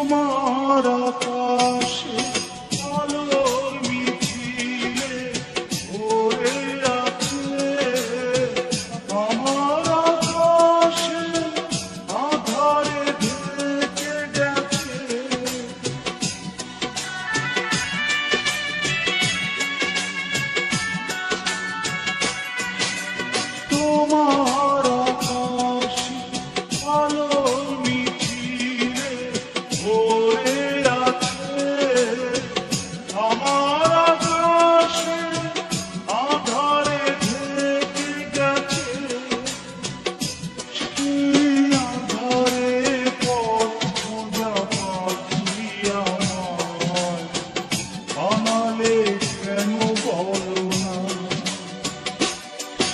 তোমার আকাশে আলোর মিছিলে ভরে আছে আমার আকাশে আধারে ঢেকে গেছে তোমার আকাশে আলোর মিছিলে ভরে আছে আমার আকাশে আধারে ঢেকে গেছে সেই আধারে পথ খোঁজা পাখি আমায় বানালে কেন বলো না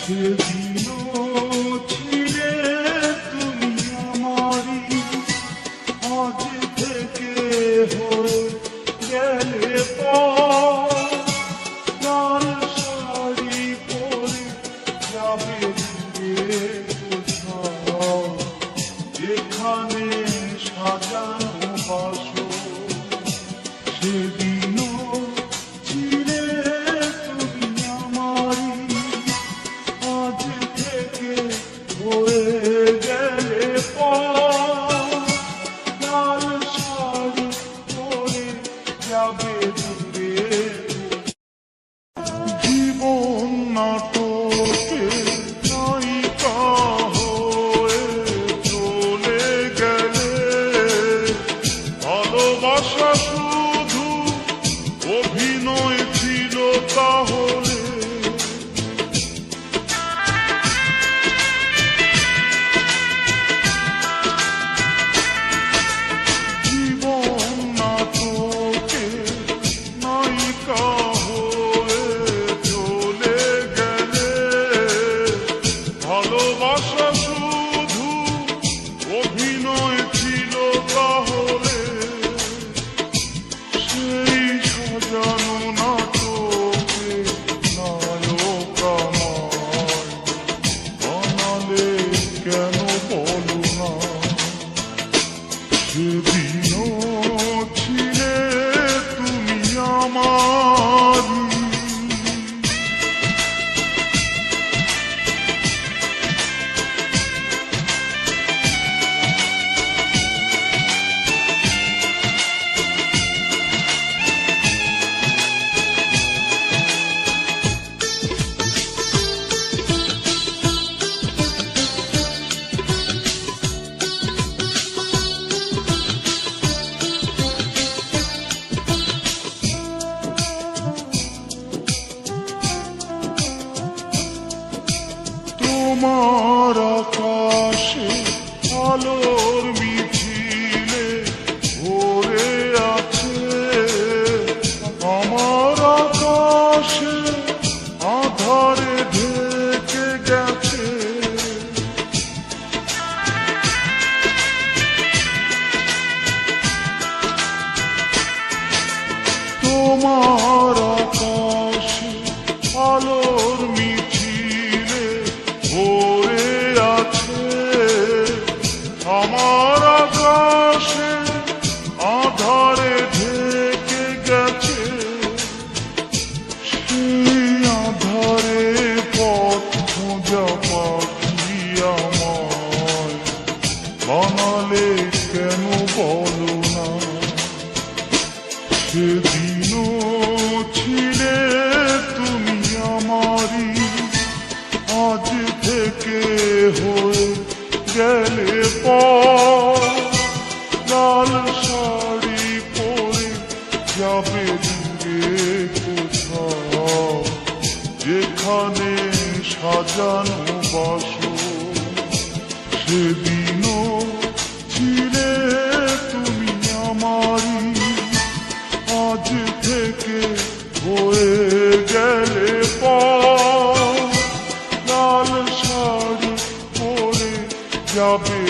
সেদিনও ছিলে তুমি আমারই আজ থেকে হয়ে গেলে লাল শাড়ি পরে যাবে দূরে কোথাও যেখানে সাজানো বাসর সেদিনও ছিলে তুমি আমারই আজ থেকে হয়ে গেলে লাল শাড়ি পরে যাবে দূরে জীবন নাটকে নায়িকা হয়ে চলে গেলে ভালোবাসা শুধু অভিনয় ছিল তাহলে জীবন নাটকে নায়িকা হয়ে চলে গেলে ভালোবাসা শুধু অভিনয় ছিল তাহলে সেই সাজানো নাটকে নায়ক আমায় বানালে কেন বলো না সেদিনও ছিলে তুমি আমার তোমার আকাশে আলোর মিছিলে ভরে আছে আমার আকাশে আধারে ঢেকে গেছে তোমার আকাশে আলোর মিছিলে ভরে আছে আমার আকাশে আধারে ঢেকে গেছে সেই আধারে পথ খোঁজা পাখি আমায় বানালে কেন বলো না সেদিনও ছিলে তুমি আমারই আজ থেকে হয়ে গেলে লাল শাড়ি পরে যাবে দূরে কোথাও যেখানে সাজানো বাসর সেদিনও ছিলে তুমি আমারই আজ থেকে হয়ে গেলে লাল শাড়ি পরে যাবে